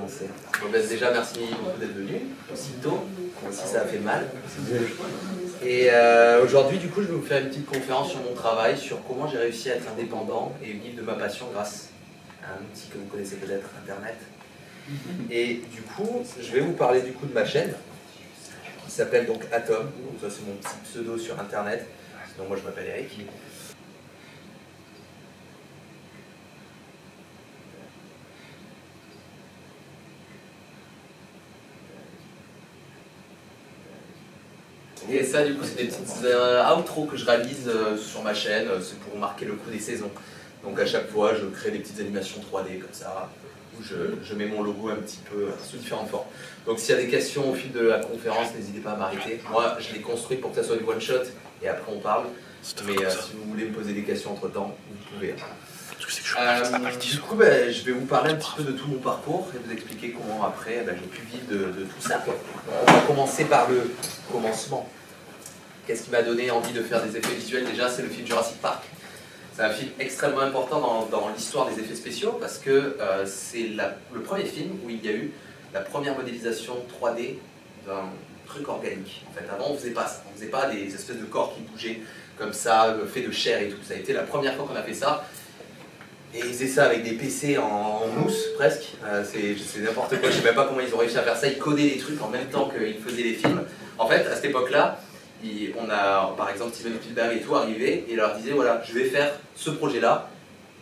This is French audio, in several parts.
commencer. Bon, ben, déjà, merci beaucoup d'être venu, aussitôt. Moi aussi, ça a fait mal. Et aujourd'hui, du coup, je vais vous faire une petite conférence sur mon travail, sur comment j'ai réussi à être indépendant et vivre de ma passion grâce à un outil que vous connaissez peut-être, Internet. Et du coup, je vais vous parler du coup de ma chaîne, qui s'appelle donc Atom. Donc ça, c'est mon petit pseudo sur Internet. Sinon, moi, je m'appelle Eric. Et ça, du coup, c'est des petites outros que je réalise sur ma chaîne, c'est pour marquer le coup des saisons. Donc à chaque fois, je crée des petites animations 3D comme ça, où je mets mon logo un petit peu sous différentes formes. Donc s'il y a des questions au fil de la conférence, n'hésitez pas à m'arrêter. Moi, je l'ai construit pour que ça soit du one-shot, et après on parle. Mais si vous voulez me poser des questions entre-temps, vous pouvez. Du coup, je vais vous parler un petit peu de tout mon parcours et vous expliquer comment après j'ai pu vivre de tout ça. Donc, on va commencer par le commencement. Qu'est-ce qui m'a donné envie de faire des effets visuels? Déjà, c'est le film Jurassic Park. C'est un film extrêmement important dans l'histoire des effets spéciaux parce que c'est le premier film où il y a eu la première modélisation 3D d'un truc organique. En fait, avant, on faisait pas ça. On faisait pas des espèces de corps qui bougeaient comme ça, fait de chair et tout. Ça a été la première fois qu'on a fait ça. Et ils faisaient ça avec des PC en mousse, presque. C'est n'importe quoi, je sais même pas comment ils ont réussi à faire ça. Ils codaient des trucs en même temps qu'ils faisaient les films. En fait, à cette époque-là, on a, par exemple, Steven Spielberg et tout arrivé et leur disait, voilà, je vais faire ce projet-là,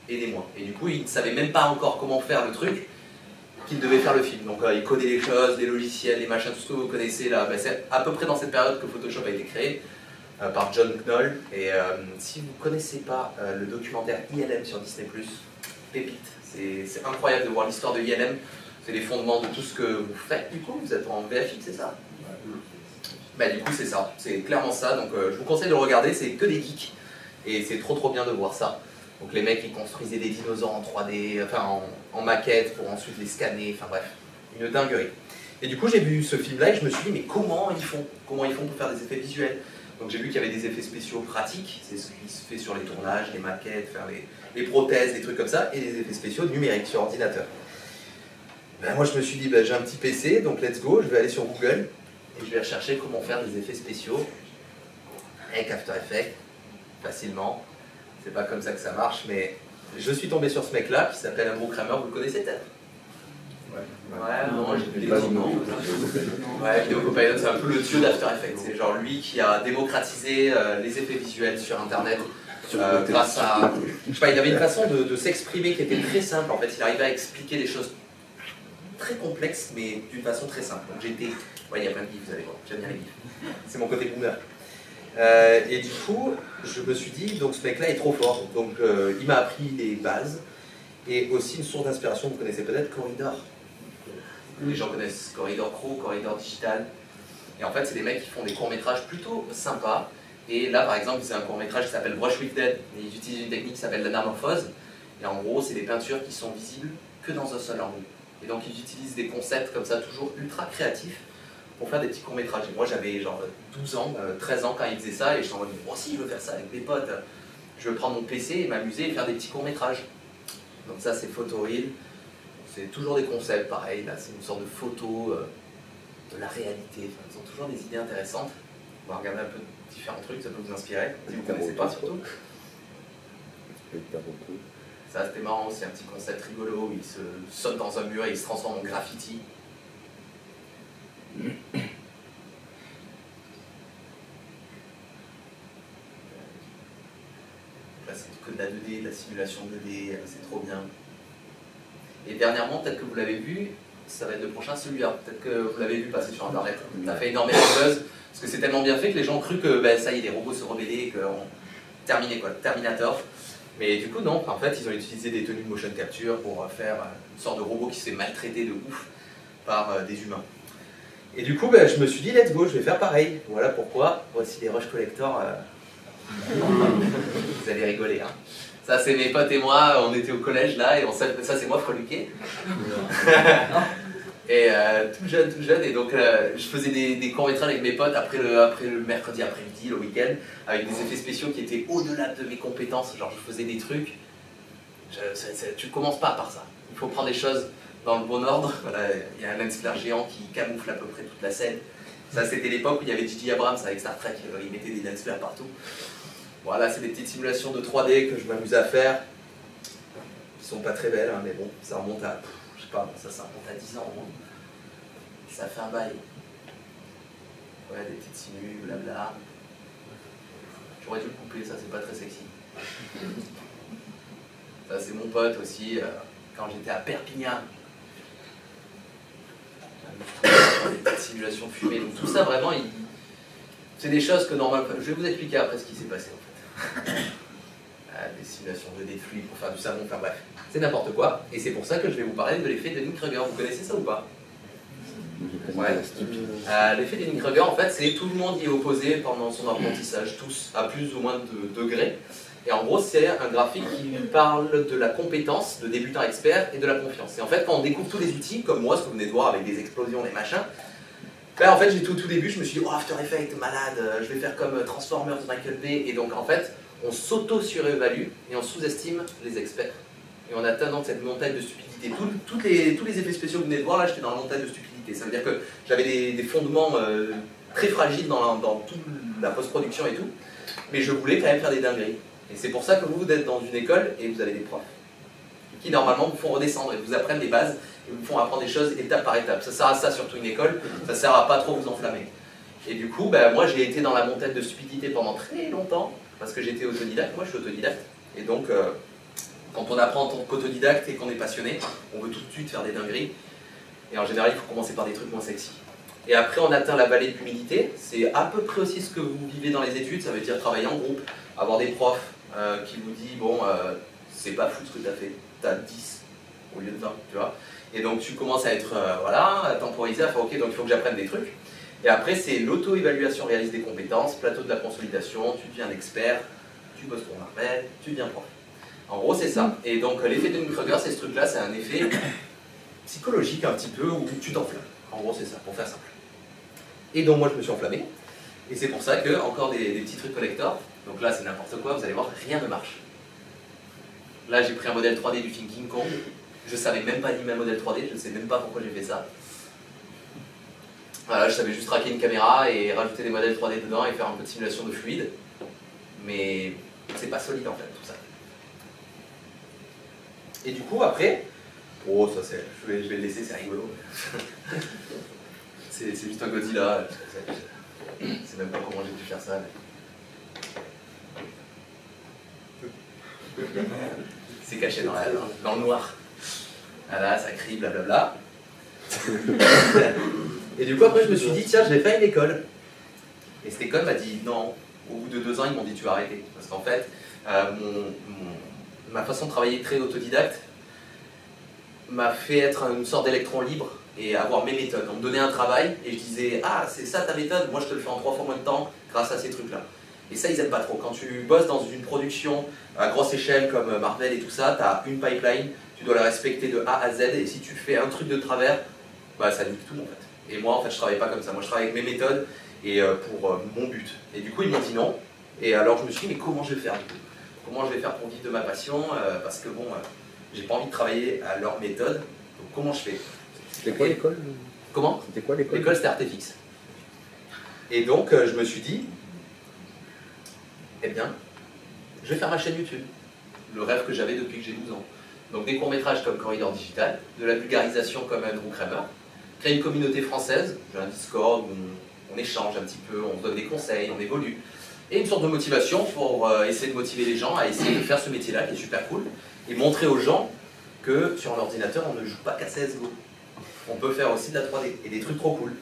aidez-moi. Et du coup, ils ne savaient même pas encore comment faire le truc qu'ils devaient faire le film. Donc, ils codaient les choses, les logiciels, les machins, tout ce que vous connaissez là. C'est à peu près dans cette période que Photoshop a été créé. Par John Knoll. Et si vous ne connaissez pas le documentaire ILM sur Disney+, pépite. C'est incroyable de voir l'histoire de ILM. C'est les fondements de tout ce que vous faites. Du coup, vous êtes en VFX, c'est ça? Du coup, c'est ça. C'est clairement ça. Donc, je vous conseille de le regarder. C'est que des geeks. Et c'est trop bien de voir ça. Donc, les mecs, ils construisaient des dinosaures en 3D, enfin en maquette pour ensuite les scanner. Enfin bref, une dinguerie. Et du coup, j'ai vu ce film-là et je me suis dit, mais comment ils font? Comment ils font pour faire des effets visuels? Donc j'ai vu qu'il y avait des effets spéciaux pratiques, c'est ce qui se fait sur les tournages, les maquettes, faire les prothèses, des trucs comme ça, et des effets spéciaux numériques sur ordinateur. Moi je me suis dit, j'ai un petit PC, donc let's go, je vais aller sur Google, et je vais rechercher comment faire des effets spéciaux avec After Effects, facilement. C'est pas comme ça que ça marche, mais je suis tombé sur ce mec-là, qui s'appelle Andrew Kramer, vous le connaissez peut-être? Ouais, non, j'ai plus les noms. Ouais, Video Copilot, c'est un peu le dieu d'After Effects. C'est genre lui qui a démocratisé les effets visuels sur Internet grâce à... Je sais pas, il avait une façon de s'exprimer qui était très simple. En fait, il arrivait à expliquer des choses très complexes, mais d'une façon très simple. Donc j'étais... Ouais, il y a plein de gifs, vous allez voir. J'aime bien les gifs. C'est mon côté boomer. Et du coup, je me suis dit, donc ce mec-là est trop fort. Donc il m'a appris les bases. Et aussi une source d'inspiration, vous connaissez peut-être Corridor. Les gens connaissent Corridor Pro, Corridor Digital. Et en fait, c'est des mecs qui font des courts-métrages plutôt sympas. Et là, par exemple, c'est un court-métrage qui s'appelle Brush with Dead. Et ils utilisent une technique qui s'appelle l'anamorphose. Et en gros, c'est des peintures qui sont visibles que dans un seul angle. Et donc, ils utilisent des concepts comme ça, toujours ultra créatifs, pour faire des petits courts-métrages. Et moi, j'avais genre 12 ans, 13 ans quand ils faisaient ça. Et je suis en mode, moi aussi, je veux faire ça avec mes potes. Je veux prendre mon PC et m'amuser et faire des petits courts-métrages. Donc ça, c'est Photoreel. C'est toujours des concepts, pareil, là c'est une sorte de photo de la réalité. Enfin, ils ont toujours des idées intéressantes. On va regarder un peu différents trucs, ça peut vous inspirer, si vous ne connaissez pas surtout. Ça c'était marrant, c'est un petit concept rigolo où il se saute dans un mur et il se transforme en graffiti. Là c'est que de la 2D, de la simulation 2D, c'est trop bien. Et dernièrement, peut-être que vous l'avez vu, ça va être le prochain, celui-là. Peut-être que vous l'avez vu passer sur Internet. Ça a fait énormément de buzz, parce que c'est tellement bien fait que les gens ont cru que ça y est, les robots se rebellaient, qu'on terminait quoi, Terminator. Mais du coup, non. En fait, ils ont utilisé des tenues de motion capture pour faire une sorte de robot qui se fait maltraiter de ouf par des humains. Et du coup, je me suis dit, let's go, je vais faire pareil. Voilà pourquoi. Voici les Rush Collector. Vous allez rigoler, hein. Ça, c'est mes potes et moi, on était au collège là, et ça, c'est moi, Freluquet. Et tout jeune, et donc je faisais des courts-métrages avec mes potes après le mercredi après-midi, le week-end, avec des effets spéciaux qui étaient au-delà de mes compétences. Genre, je faisais des trucs, tu commences pas par ça. Il faut prendre des choses dans le bon ordre. Voilà, il y a un lens flare géant qui camoufle à peu près toute la scène. Ça, c'était l'époque où il y avait J.J. Abrams avec Star Trek, il mettait des lens flares partout. Voilà, c'est des petites simulations de 3D que je m'amuse à faire. Qui sont pas très belles, hein, mais bon, ça remonte à, je sais pas, ça remonte à 10 ans au moins. Ça fait un bail. Ouais, des petites simus, blabla. J'aurais dû le couper, ça c'est pas très sexy. Ça c'est mon pote aussi, quand j'étais à Perpignan. Des petites simulations fumées, donc tout ça vraiment, c'est des choses que normalement, je vais vous expliquer après ce qui s'est passé en fait. Des simulations de dés fluides pour faire du savon, enfin bref, c'est n'importe quoi, et c'est pour ça que je vais vous parler de l'effet Dunning-Kruger. Vous connaissez ça ou pas? Ouais. L'effet Dunning-Kruger, en fait, c'est tout le monde y est opposé pendant son apprentissage, tous à plus ou moins de degrés. Et en gros, c'est un graphique qui parle de la compétence, de débutant expert et de la confiance. Et en fait, quand on découvre tous les outils, comme moi, ce que vous venez de voir avec des explosions, des machins, ben, en fait, j'étais au tout début, je me suis dit, oh, After Effects, malade, je vais faire comme Transformers, Michael Bay. Et donc, en fait, on s'auto-surévalue et on sous-estime les experts. Et on atteint donc cette montagne de stupidité. Tous les effets spéciaux que vous venez de voir, là, j'étais dans la montagne de stupidité. Ça veut dire que j'avais des fondements très fragiles dans toute la post-production et tout, mais je voulais quand même faire des dingueries. Et c'est pour ça que vous êtes dans une école et vous avez des profs qui normalement vous font redescendre et vous apprennent des bases et vous font apprendre des choses étape par étape. Ça sert à ça surtout une école, ça sert à pas trop vous enflammer. Et du coup, ben, moi j'ai été dans la montagne de stupidité pendant très longtemps parce que j'étais autodidacte, moi je suis autodidacte. Et donc, quand on apprend en tant qu'autodidacte et qu'on est passionné, on veut tout de suite faire des dingueries. Et en général, il faut commencer par des trucs moins sexy. Et après, on atteint la vallée de l'humilité. C'est à peu près aussi ce que vous vivez dans les études. Ça veut dire travailler en groupe, avoir des profs qui vous disent, bon, c'est pas fou ce que tu as fait, tu as 10 au lieu de 20, tu vois. Et donc, tu commences à être, voilà, à temporiser, à faire, ok, donc il faut que j'apprenne des trucs. Et après, c'est l'auto-évaluation réaliste des compétences, plateau de la consolidation, tu deviens un expert, tu bosses pour Marvel, tu deviens prof. En gros, c'est ça. Et donc, l'effet de Dunning-Kruger, c'est ce truc-là, c'est un effet psychologique un petit peu où tu t'enflammes. En gros, c'est ça, pour faire simple. Et donc, moi, je me suis enflammé. Et c'est pour ça que, encore des petits trucs collector. Donc là, c'est n'importe quoi, vous allez voir, rien ne marche. Là, j'ai pris un modèle 3D du film King Kong. Je savais même pas animer un modèle 3D, je ne sais même pas pourquoi j'ai fait ça. Voilà, je savais juste traquer une caméra et rajouter des modèles 3D dedans et faire un peu de simulation de fluide. Mais c'est pas solide en fait, tout ça. Et du coup, après, oh, ça c'est, je vais le laisser, c'est rigolo. C'est juste un Godzilla. Je sais même pas comment j'ai pu faire ça. Mais... c'est caché dans le noir. Voilà, ça crie, blablabla. Et du coup, après, je me suis dit, tiens, je vais faire une école. Et cette école m'a dit non. Au bout de 2 ans, ils m'ont dit, tu vas arrêter. Parce qu'en fait, ma façon de travailler très autodidacte m'a fait être une sorte d'électron libre et avoir mes méthodes. On me donnait un travail et je disais, ah, c'est ça ta méthode, moi je te le fais en 3 fois moins de temps grâce à ces trucs-là. Et ça, ils n'aiment pas trop. Quand tu bosses dans une production à grosse échelle comme Marvel et tout ça, tu as une pipeline, tu dois la respecter de A à Z, et si tu fais un truc de travers, bah, ça nique tout en fait. Et moi, en fait, je travaille pas comme ça. Moi, je travaille avec mes méthodes et pour mon but. Et du coup, ils m'ont dit non. Et alors, je me suis dit, mais comment je vais faire du coup? Comment je vais faire pour vivre de ma passion? Parce que bon, j'ai pas envie de travailler à leur méthode. Donc, comment je fais? C'était quoi l'école? Comment? C'était quoi l'école? L'école, c'était Artefix. Et donc, je me suis dit, eh bien, je vais faire ma chaîne YouTube. Le rêve que j'avais depuis que j'ai 12 ans. Donc, des courts-métrages comme Corridor Digital, de la vulgarisation comme Andrew Kramer, créer une communauté française, j'ai un Discord où on échange un petit peu, on se donne des conseils, on évolue. Et une sorte de motivation pour essayer de motiver les gens à essayer de faire ce métier-là qui est super cool et montrer aux gens que sur un ordinateur, on ne joue pas qu'à CSGO. On peut faire aussi de la 3D et des trucs trop cool.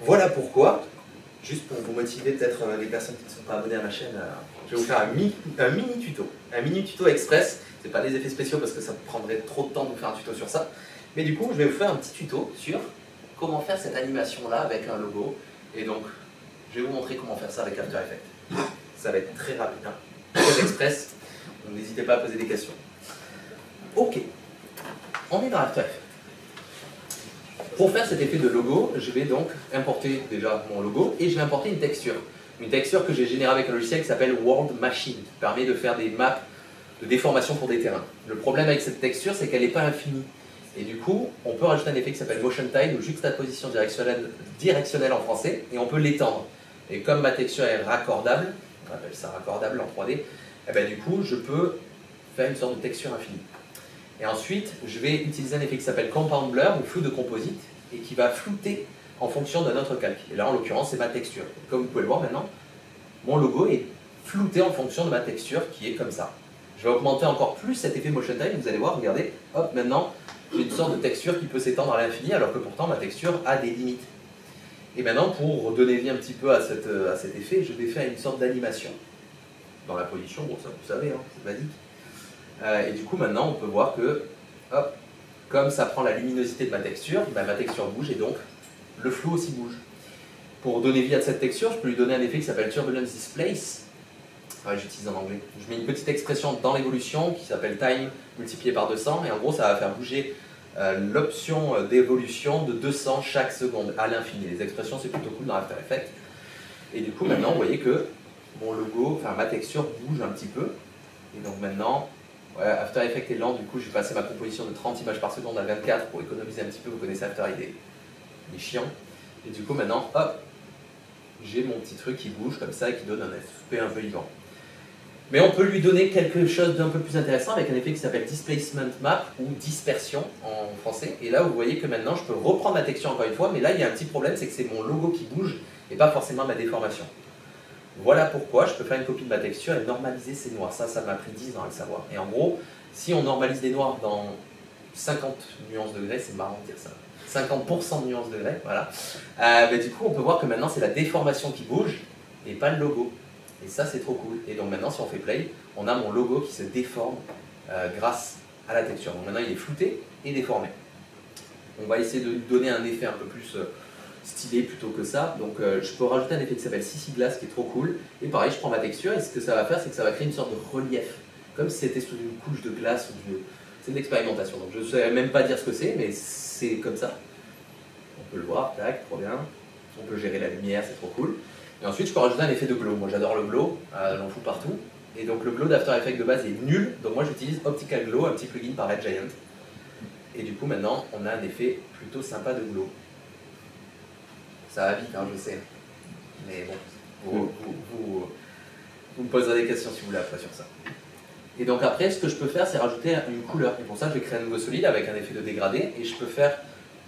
Voilà pourquoi, juste pour vous motiver peut-être les personnes qui ne sont pas abonnées à ma chaîne, je vais vous faire un mini tuto. Un mini tuto express, c'est pas des effets spéciaux parce que ça prendrait trop de temps de vous faire un tuto sur ça. Mais du coup, je vais vous faire un petit tuto sur comment faire cette animation-là avec un logo. Et donc, je vais vous montrer comment faire ça avec After Effects. Ça va être très rapide, hein, très express. Donc n'hésitez pas à poser des questions. Ok, on est dans After Effects. Pour faire cet effet de logo, je vais donc importer déjà mon logo et je vais importer une texture. Une texture que j'ai générée avec un logiciel qui s'appelle World Machine, qui permet de faire des maps de déformation pour des terrains. Le problème avec cette texture, c'est qu'elle n'est pas infinie. Et du coup, on peut rajouter un effet qui s'appelle Motion Tide ou juxtaposition directionnelle en français, et on peut l'étendre. Et comme ma texture est raccordable, on appelle ça raccordable en 3D, et ben, du coup, je peux faire une sorte de texture infinie. Et ensuite, je vais utiliser un effet qui s'appelle Compound Blur ou flou de composite, et qui va flouter en fonction d'un autre calque. Et là, en l'occurrence, c'est ma texture. Comme vous pouvez le voir maintenant, mon logo est flouté en fonction de ma texture qui est comme ça. Je vais augmenter encore plus cet effet Motion Tide, vous allez voir, regardez, hop, maintenant, j'ai une sorte de texture qui peut s'étendre à l'infini, alors que pourtant ma texture a des limites. Et maintenant, pour donner vie un petit peu à cet effet, je vais faire une sorte d'animation dans la position, bon ça vous savez, hein, c'est basique. Et du coup, maintenant, on peut voir que, hop, comme ça prend la luminosité de ma texture bouge et donc le flou aussi bouge. Pour donner vie à cette texture, je peux lui donner un effet qui s'appelle Turbulence Displace. J'utilise en anglais. Je mets une petite expression dans l'évolution qui s'appelle time multiplié par 200 et en gros ça va faire bouger l'option d'évolution de 200 chaque seconde à l'infini. Les expressions c'est plutôt cool dans After Effects. Et du coup maintenant vous voyez que mon logo, enfin ma texture bouge un petit peu. Et donc maintenant, After Effects est lent, du coup je vais passer ma composition de 30 images par seconde à 24 pour économiser un petit peu, vous connaissez After, il est chiant. Et du coup maintenant, hop, j'ai mon petit truc qui bouge comme ça et qui donne un effet un peu vivant. Mais on peut lui donner quelque chose d'un peu plus intéressant avec un effet qui s'appelle Displacement Map ou dispersion en français. Et là, vous voyez que maintenant, je peux reprendre ma texture encore une fois, mais là, il y a un petit problème, c'est que c'est mon logo qui bouge et pas forcément ma déformation. Voilà pourquoi je peux faire une copie de ma texture et normaliser ces noirs. Ça m'a pris 10 ans à le savoir. Et en gros, si on normalise des noirs dans 50 nuances degrés, c'est marrant de dire ça, 50% de nuances degrés, voilà. Du coup, on peut voir que maintenant, c'est la déformation qui bouge et pas le logo. Et ça, c'est trop cool. Et donc maintenant, si on fait play, on a mon logo qui se déforme grâce à la texture. Donc maintenant, il est flouté et déformé. On va essayer de lui donner un effet un peu plus stylé plutôt que ça. Donc je peux rajouter un effet qui s'appelle CC Glass qui est trop cool. Et pareil, je prends ma texture et ce que ça va faire, c'est que ça va créer une sorte de relief. Comme si c'était sous une couche de glace. C'est de l'expérimentation. Donc je ne sais même pas dire ce que c'est, mais c'est comme ça. On peut le voir, tac, trop bien. On peut gérer la lumière, c'est trop cool. Et ensuite, je peux rajouter un effet de glow. Moi, j'adore le glow, j'en fous partout. Et donc, le glow d'After Effects de base est nul. Donc, moi, j'utilise Optical Glow, un petit plugin par Red Giant. Et du coup, maintenant, on a un effet plutôt sympa de glow. Ça va vite, hein, je sais. Mais bon, vous me poserez des questions si vous voulez après sur ça. Et donc, après, ce que je peux faire, c'est rajouter une couleur. Et pour ça, je vais créer un nouveau solide avec un effet de dégradé. Et je peux faire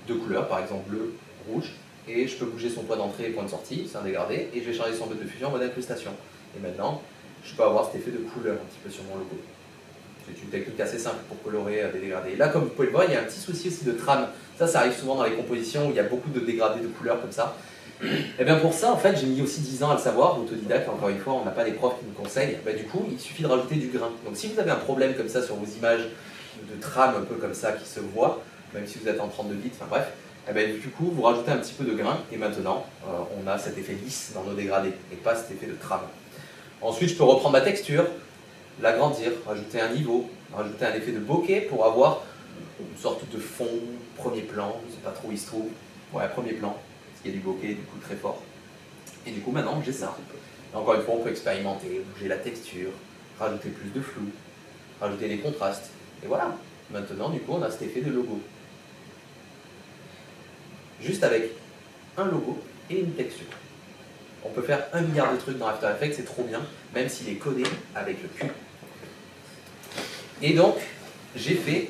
deux couleurs, par exemple bleu, rouge. Et je peux bouger son point d'entrée et point de sortie, c'est un dégradé, et je vais changer son mode de fusion en mode incrustation. Et maintenant, je peux avoir cet effet de couleur un petit peu sur mon logo. C'est une technique assez simple pour colorer des dégradés. Et là, comme vous pouvez le voir, il y a un petit souci aussi de trame. Ça arrive souvent dans les compositions où il y a beaucoup de dégradés de couleurs comme ça. Et bien pour ça, en fait, j'ai mis aussi 10 ans à le savoir, autodidacte, encore une fois, on n'a pas des profs qui nous conseillent. Du coup, il suffit de rajouter du grain. Donc si vous avez un problème comme ça sur vos images de trame un peu comme ça qui se voient, même si vous êtes en 32 bits, enfin bref, du coup, vous rajoutez un petit peu de grain et maintenant, on a cet effet lisse dans nos dégradés et pas cet effet de trame. Ensuite, je peux reprendre ma texture, l'agrandir, rajouter un niveau, rajouter un effet de bokeh pour avoir une sorte de fond, premier plan, je ne sais pas trop où il se trouve, ouais, premier plan, parce qu'il y a du bokeh du coup très fort. Et du coup, maintenant, j'ai ça. Et encore une fois, on peut expérimenter, bouger la texture, rajouter plus de flou, rajouter des contrastes. Et voilà, maintenant, du coup, on a cet effet de logo. Juste avec un logo et une texture. On peut faire 1 milliard de trucs dans After Effects, c'est trop bien, même s'il est codé avec le cul. Et donc, j'ai fait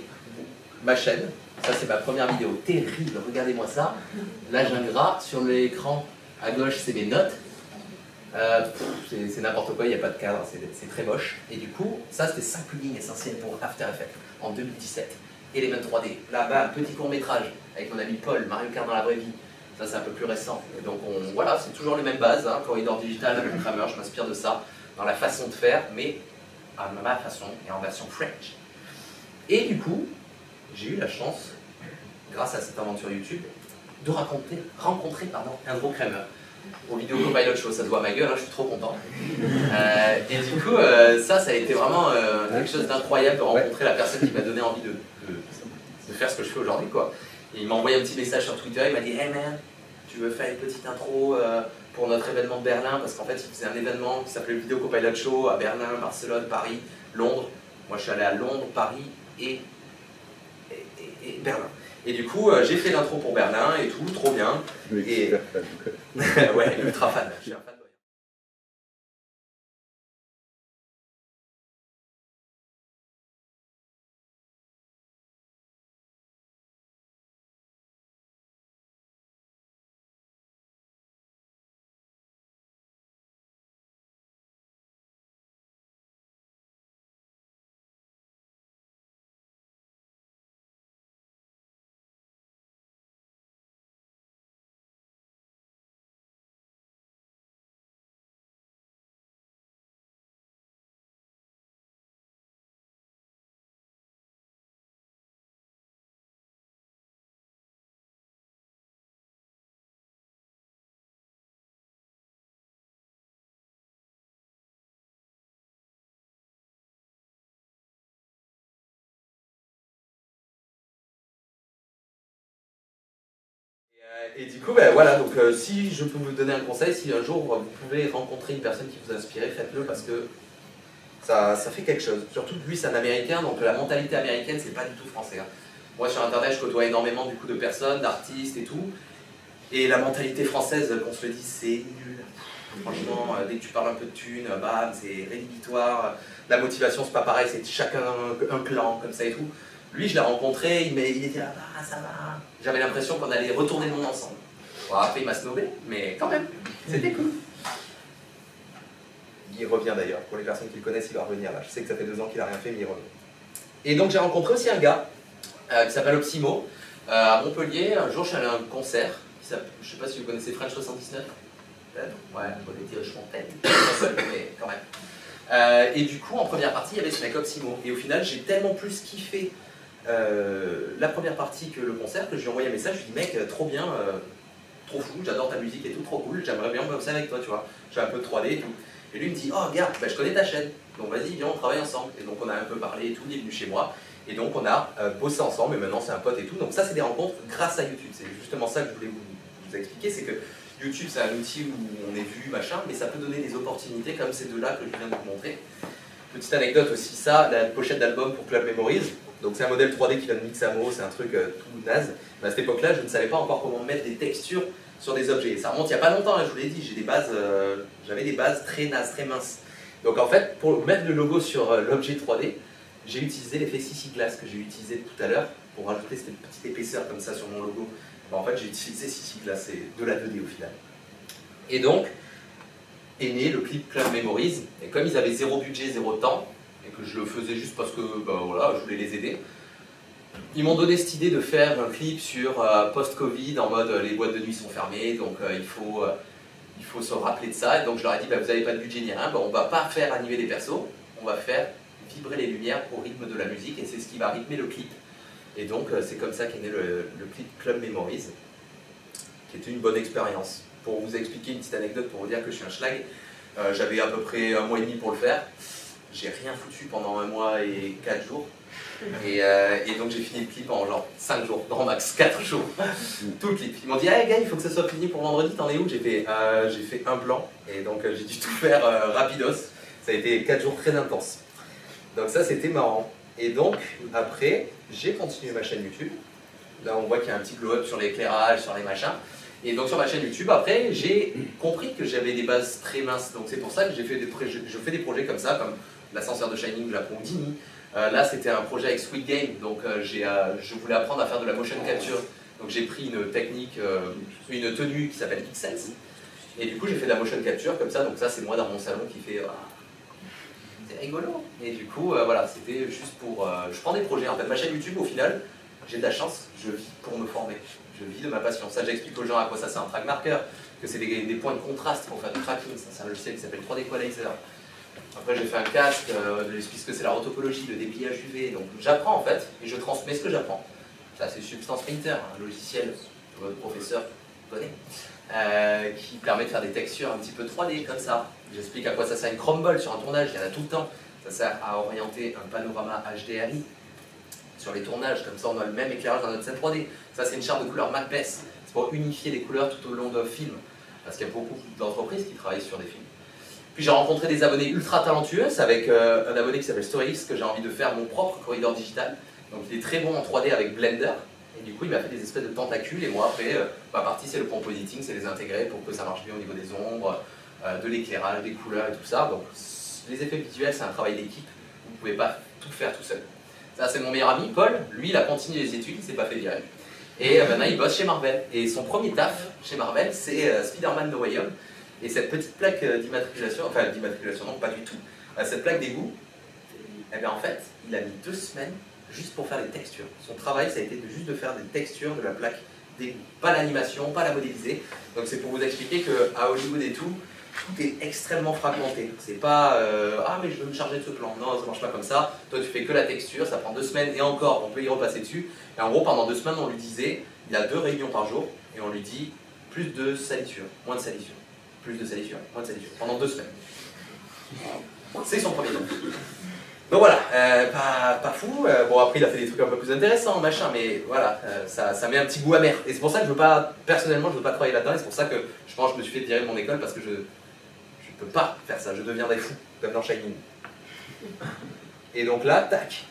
ma chaîne. Ça, c'est ma première vidéo terrible, regardez-moi ça. Là, j'ai un gras sur l'écran à gauche, c'est mes notes. C'est n'importe quoi, il n'y a pas de cadre, c'est très moche. Et du coup, ça, c'était 5 plugins essentiels pour After Effects en 2017. Element 3D, là-bas, un petit court-métrage avec mon ami Paul, Mario Kart dans la vraie vie. Ça, c'est un peu plus récent. Et donc, voilà, c'est toujours les mêmes bases. Hein. Corridor Digital avec Kramer, je m'inspire de ça dans la façon de faire, mais à ma façon et en version French. Et du coup, j'ai eu la chance, grâce à cette aventure YouTube, de rencontrer Andrew Kramer au Vidéo Copilot Show. Ça se voit à ma gueule, hein, je suis trop content. Et du coup, ça a été vraiment quelque chose d'incroyable de rencontrer la personne qui m'a donné envie de faire ce que je fais aujourd'hui, quoi. Et il m'a envoyé un petit message sur Twitter, il m'a dit « Hey man, tu veux faire une petite intro pour notre événement de Berlin ?» Parce qu'en fait, il faisait un événement qui s'appelait le Vidéo Copilot Show à Berlin, Barcelone, Paris, Londres. Moi, je suis allé à Londres, Paris et et Berlin. Et du coup, j'ai fait l'intro pour Berlin et tout, trop bien. Et... ouais, ultra fan. Je suis un fan. Et du coup, ben, voilà, donc si je peux vous donner un conseil, si un jour vous pouvez rencontrer une personne qui vous inspire, faites-le parce que ça fait quelque chose. Surtout que lui, c'est un Américain, donc la mentalité américaine, c'est pas du tout français. Hein. Moi, sur Internet, je côtoie énormément du coup, de personnes, d'artistes et tout. Et la mentalité française, qu'on se le dise, c'est nul. Franchement, dès que tu parles un peu de thunes, bam, c'est rédhibitoire. La motivation, c'est pas pareil, c'est chacun un clan, comme ça et tout. Lui, je l'ai rencontré, il était là, ah, ça va. J'avais l'impression qu'on allait retourner le monde ensemble. Bon, après, il m'a snobé, mais quand même, c'était cool. Il revient d'ailleurs, pour les personnes qui le connaissent, il va revenir là. Je sais que ça fait 2 ans qu'il n'a rien fait, mais il revient. Et donc, j'ai rencontré aussi un gars qui s'appelle Opsimo, à Montpellier. Un jour, je suis allé à un concert, je ne sais pas si vous connaissez French 79. Ouais, on était je Fontaine, mais quand même. Et du coup, en première partie, il y avait ce mec Opsimo. Et au final, j'ai tellement plus kiffé la première partie que le concert que je lui ai envoyé un message. Je lui ai dit, mec, trop bien, trop fou, j'adore ta musique et tout, trop cool, j'aimerais bien bosser avec toi, tu vois. J'ai un peu de 3D et tout. Et lui il me dit, oh regarde, bah, je connais ta chaîne, donc vas-y, viens, on travaille ensemble. Et donc on a un peu parlé et tout, il est venu chez moi. Et donc on a bossé ensemble, et maintenant c'est un pote et tout. Donc ça, c'est des rencontres grâce à YouTube. C'est justement ça que je voulais vous expliquer, c'est que YouTube, c'est un outil où on est vu, machin, mais ça peut donner des opportunités comme ces deux-là que je viens de vous montrer. Petite anecdote aussi, ça, la pochette d'album pour Club Memories. Donc c'est un modèle 3D qui vient de Mixamo, c'est un truc tout naze. Mais à cette époque-là, je ne savais pas encore comment mettre des textures sur des objets. Ça remonte il n'y a pas longtemps, hein, je vous l'ai dit, j'avais des bases très nazes, très minces. Donc en fait, pour mettre le logo sur l'objet 3D, j'ai utilisé l'effet CC Glass que j'ai utilisé tout à l'heure pour rajouter cette petite épaisseur comme ça sur mon logo. Ben, en fait, j'ai utilisé CC Glass, c'est de la 2D au final. Et donc, est né le clip Club Memories. Et comme ils avaient zéro budget, zéro temps, et que je le faisais juste parce que voilà, je voulais les aider, ils m'ont donné cette idée de faire un clip sur post-Covid, en mode les boîtes de nuit sont fermées, donc il faut se rappeler de ça. Et donc je leur ai dit, vous n'avez pas de budget ni rien, on ne va pas faire animer des persos, on va faire vibrer les lumières au rythme de la musique, et c'est ce qui va rythmer le clip. Et donc c'est comme ça qu'est né le clip Club Memories, qui était une bonne expérience. Pour vous expliquer une petite anecdote, pour vous dire que je suis un schlag, j'avais à peu près 1 mois et demi pour le faire. J'ai rien foutu pendant 1 mois et 4 jours. Et donc j'ai fini le clip en genre 5 jours, grand max, 4 jours. Tout le clip. Ils m'ont dit, hey gars, il faut que ça soit fini pour vendredi, t'en es où? J'ai fait un plan, et donc j'ai dû tout faire rapidos. Ça a été 4 jours très intenses. Donc ça, c'était marrant. Et donc, après, j'ai continué ma chaîne YouTube. Là, on voit qu'il y a un petit glow-up sur l'éclairage, sur les machins. Et donc sur ma chaîne YouTube, après, j'ai compris que j'avais des bases très minces. Donc c'est pour ça que je fais des projets comme ça, comme l'ascenseur de Shining de la Houdini. Là, c'était un projet avec Squid Game, donc je voulais apprendre à faire de la motion capture. Donc j'ai pris une technique, une tenue qui s'appelle Pixels. Et du coup, j'ai fait de la motion capture comme ça. Donc ça, c'est moi dans mon salon qui fait... c'est rigolo. Et du coup, voilà, c'était juste pour... je prends des projets. En fait, ma chaîne YouTube, au final, j'ai de la chance, je vis pour me former. Je vis de ma passion. Ça, j'explique aux gens à quoi ça sert un track marker, que c'est des points de contraste pour faire du tracking. Ça, c'est un logiciel qui s'appelle 3D Equalizer. Après, j'ai fait un casque, puisque c'est la rotopologie, le dépliage UV. Donc, j'apprends en fait, et je transmets ce que j'apprends. Ça, c'est Substance Painter, un logiciel que votre professeur connaît, qui permet de faire des textures un petit peu 3D comme ça. J'explique à quoi ça sert une Chromeball sur un tournage, il y en a tout le temps. Ça sert à orienter un panorama HDRI sur les tournages, comme ça on a le même éclairage dans notre scène 3D. Ça, c'est une charte de couleur Macbeth, c'est pour unifier les couleurs tout au long d'un film, parce qu'il y a beaucoup d'entreprises qui travaillent sur des films. Puis j'ai rencontré des abonnés ultra talentueux, avec un abonné qui s'appelle StoryX, que j'ai envie de faire mon propre corridor digital. Donc il est très bon en 3D avec Blender. Et du coup, il m'a fait des espèces de tentacules. Et moi, après, ma partie, c'est le compositing, c'est les intégrer pour que ça marche bien au niveau des ombres, de l'éclairage, des couleurs et tout ça. Donc les effets visuels, c'est un travail d'équipe. Vous ne pouvez pas tout faire tout seul. Ça, c'est mon meilleur ami, Paul. Lui, il a continué les études, il ne s'est pas fait virer. Et maintenant, il bosse chez Marvel. Et son premier taf chez Marvel, c'est Spider-Man No Way Home. Et cette petite plaque d'immatriculation, enfin d'immatriculation, non, pas du tout, cette plaque d'égout, eh bien en fait, il a mis 2 semaines juste pour faire les textures. Son travail, ça a été juste de faire des textures de la plaque d'égout. Pas l'animation, pas la modéliser. Donc c'est pour vous expliquer qu'à Hollywood et tout est extrêmement fragmenté. C'est pas ah mais je veux me charger de ce plan. Non, ça marche pas comme ça. Toi tu fais que la texture, ça prend 2 semaines et encore, on peut y repasser dessus. Et en gros, pendant 2 semaines, on lui disait, il a 2 réunions par jour et on lui dit plus de salissure, moins de salissure. Plus de salissure, moins de salissure. Pendant 2 semaines. C'est son premier nom. Donc voilà, pas fou. Bon, après, il a fait des trucs un peu plus intéressants, machin, mais voilà, ça met un petit goût amer. Et c'est pour ça que je veux pas, personnellement, je veux pas travailler là-dedans. Et c'est pour ça que je pense que je me suis fait virer de mon école parce que je peux pas faire ça. Je deviendrais fou, comme dans Shining. Et donc là, tac.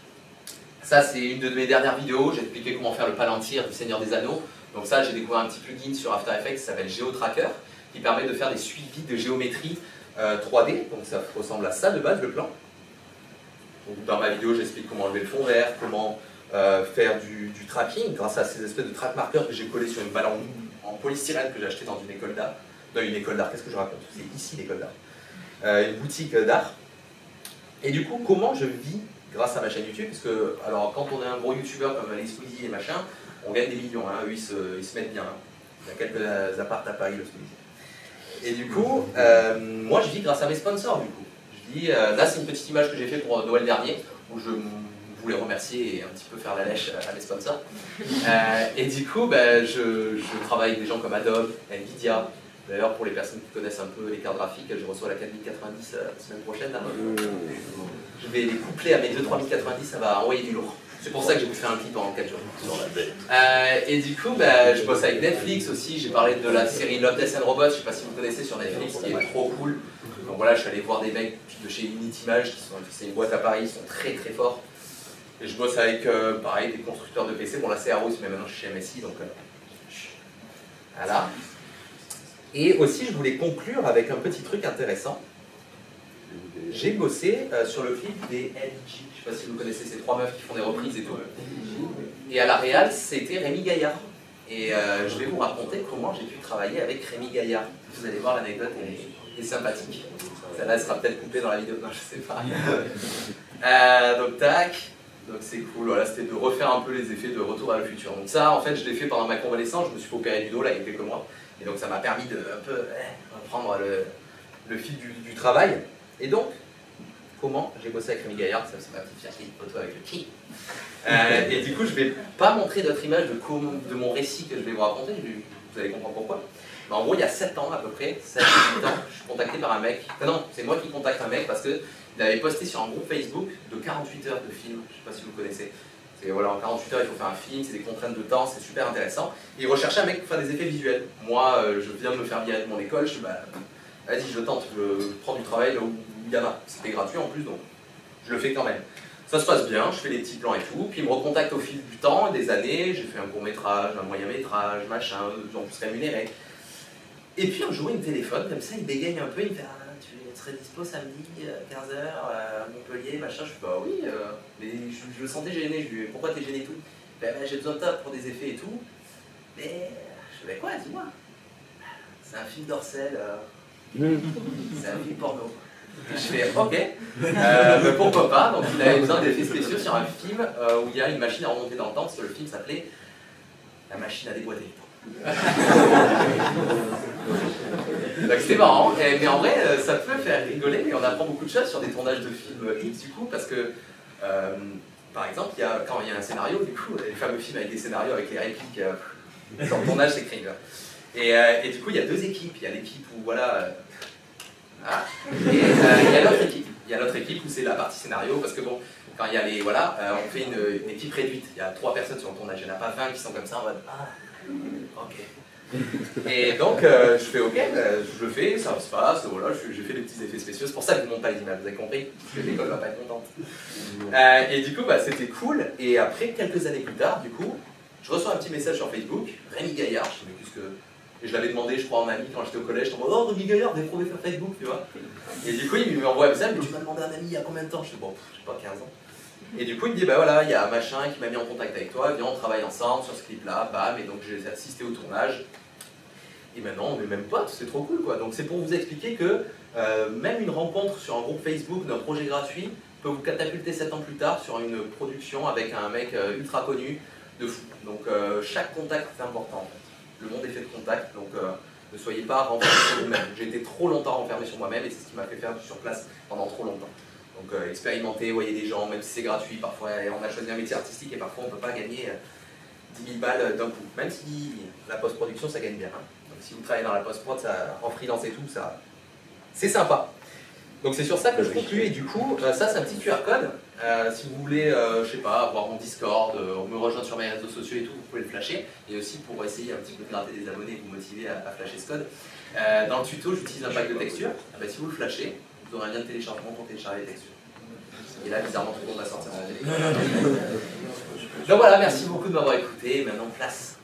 Ça, c'est une de mes dernières vidéos. J'ai expliqué comment faire le Palantir du Seigneur des Anneaux. Donc ça, j'ai découvert un petit plugin sur After Effects qui s'appelle GeoTracker, qui permet de faire des suivis de géométrie 3D. Donc ça ressemble à ça de base, le plan. Donc, dans ma vidéo, j'explique comment enlever le fond vert, comment faire du tracking grâce à ces espèces de track markers que j'ai collés sur une balle en polystyrène que j'ai acheté dans une école d'art. Dans une école d'art, qu'est-ce que je raconte? C'est ici l'école d'art. Une boutique d'art. Et du coup, comment je vis grâce à ma chaîne YouTube? Parce que, alors, quand on est un gros youtubeur comme les Squeezie et machin, on gagne des millions, hein. Eux, ils se mettent bien. Hein. Il y a quelques apparts à Paris, le Squeezie. Et du coup, moi, je vis grâce à mes sponsors, du coup. Je dis, là, c'est une petite image que j'ai faite pour Noël dernier, où je voulais remercier et un petit peu faire la lèche à mes sponsors. Et du coup, ben, je travaille avec des gens comme Adobe, Nvidia. D'ailleurs, pour les personnes qui connaissent un peu les cartes graphiques, je reçois la 4090 la semaine prochaine. Là. Je vais les coupler à mes 3090, ça va envoyer du lourd. C'est pour ça que j'ai pu faire un clip en 4 jours. Et du coup, bah, je bosse avec Netflix aussi. J'ai parlé de la série Love, Death and Robots, je ne sais pas si vous connaissez sur Netflix, qui est trop cool. Donc voilà, je suis allé voir des mecs de chez Unity Image, c'est une boîte à Paris, ils sont très très forts. Et je bosse avec, pareil, des constructeurs de PC. Bon là c'est Arous, mais maintenant je suis chez MSI, donc voilà. Et aussi, je voulais conclure avec un petit truc intéressant. J'ai bossé sur le clip des LG. Je ne sais pas si vous connaissez ces 3 meufs qui font des reprises et tout. Et à la réal, c'était Rémi Gaillard. Et je vais vous raconter comment j'ai pu travailler avec Rémi Gaillard. Vous allez voir, l'anecdote est sympathique. Celle-là, elle sera peut-être coupée dans la vidéo. Non, je sais pas. Donc, tac. Donc, c'est cool. Voilà, c'était de refaire un peu les effets de Retour vers le futur. Donc, ça, en fait, je l'ai fait pendant ma convalescence. Je me suis fait opérer du dos, là, il y a quelques mois. Et donc, ça m'a permis de un peu reprendre le fil du travail. Et donc, comment j'ai bossé avec Rémi Gaillard, ça c'est ma petite fière photo avec le qui. Et du coup, je ne vais pas montrer d'autres images de mon récit que je vais vous raconter, vous allez comprendre pourquoi. Mais en gros, il y a 7 ans à peu près, 7-8 ans, je suis contacté par un mec. Enfin, non, c'est moi qui contacte un mec parce qu'il avait posté sur un groupe Facebook de 48 heures de film, je ne sais pas si vous connaissez. Voilà, en 48 heures, il faut faire un film, c'est des contraintes de temps, c'est super intéressant. Et il recherchait un mec pour faire des effets visuels. Moi, je viens de me faire virer de mon école, je suis bah, vas-y, je tente, je prends du travail là où il y en a. C'était gratuit en plus, donc je le fais quand même. Ça se passe bien, je fais des petits plans et tout, puis il me recontacte au fil du temps, des années, j'ai fait un court métrage, un moyen métrage, machin, en plus rémunéré. Et puis un jour, il me téléphone, comme ça, il bégaye un peu, il me fait ah, tu serais dispo samedi, 15h, à Montpellier, machin. Je fais bah oui, mais je le sentais gêné, je lui dis pourquoi t'es gêné et tout? Ben, j'ai besoin de toi pour des effets et tout. Mais je fais quoi, dis-moi? C'est un film d'Orcel. C'est un film porno. Et je fais ok, mais pourquoi pas. Donc il avait besoin d'effets spéciaux sur un film où il y a une machine à remonter dans le temps, parce que le film s'appelait La machine à déboîter. Donc c'était marrant, mais en vrai ça peut faire rigoler et on apprend beaucoup de choses sur des tournages de films X du coup, parce que par exemple, quand il y a un scénario, du coup, les fameux films avec des scénarios avec les répliques, sur le tournage c'est cringe. Et du coup, il y a 2 équipes. Il y a l'équipe où, voilà... et il y a l'autre équipe. Il y a l'autre équipe où c'est la partie scénario, parce que bon, quand il y a les... Voilà, on fait une équipe réduite. Il y a 3 personnes sur le tournage. Il n'y en a pas 20 qui sont comme ça en mode... Ah, ok. Et donc, je fais ok, je le fais, ça se passe, voilà, j'ai fait des petits effets spéciaux. C'est pour ça que je ne monte pas les images, vous avez compris? Parce que l'école va pas être contente. Et du coup, bah, c'était cool. Et après, quelques années plus tard, du coup, je reçois un petit message sur Facebook, Rémi Gaillard, je sais mais qu'est-ce que... Et je l'avais demandé, je crois, en ami quand j'étais au collège, je me disais, oh, Rémi Gaillard, vous avez faire Facebook, tu vois. Et du coup, il me envoie un message, mais tu m'as demandé un ami il y a combien de temps? Je dis, bon, je sais pas, 15 ans. Et du coup, il me dit, bah voilà, il y a un machin qui m'a mis en contact avec toi, viens, on travaille ensemble sur ce clip-là, bam, et donc j'ai assisté au tournage. Et maintenant, on est même potes, c'est trop cool, quoi. Donc c'est pour vous expliquer que même une rencontre sur un groupe Facebook d'un projet gratuit peut vous catapulter 7 ans plus tard sur une production avec un mec ultra connu de fou. Donc chaque contact est important, en fait. Le monde est fait de contacts, donc ne soyez pas renfermés sur vous-même. J'ai été trop longtemps renfermé sur moi-même et c'est ce qui m'a fait faire sur place pendant trop longtemps. Donc expérimentez, voyez des gens, même si c'est gratuit, parfois on a choisi un métier artistique et parfois on ne peut pas gagner 10 000 balles d'un coup. Même si la post-production ça gagne bien. Hein. Donc si vous travaillez dans la post-prod, en freelance et tout, c'est sympa. Donc c'est sur ça que je conclue et du coup, ça c'est un petit QR code. Si vous voulez, je sais pas, avoir mon Discord, me rejoindre sur mes réseaux sociaux et tout, vous pouvez le flasher. Et aussi pour essayer un petit peu de gratter des abonnés et vous motiver à flasher ce code. Dans le tuto, j'utilise un pack de textures. Si vous le flashez, vous aurez un lien de téléchargement pour télécharger les textures. Et là, bizarrement, tout le monde va sortir. Donc voilà, merci beaucoup de m'avoir écouté. Maintenant, place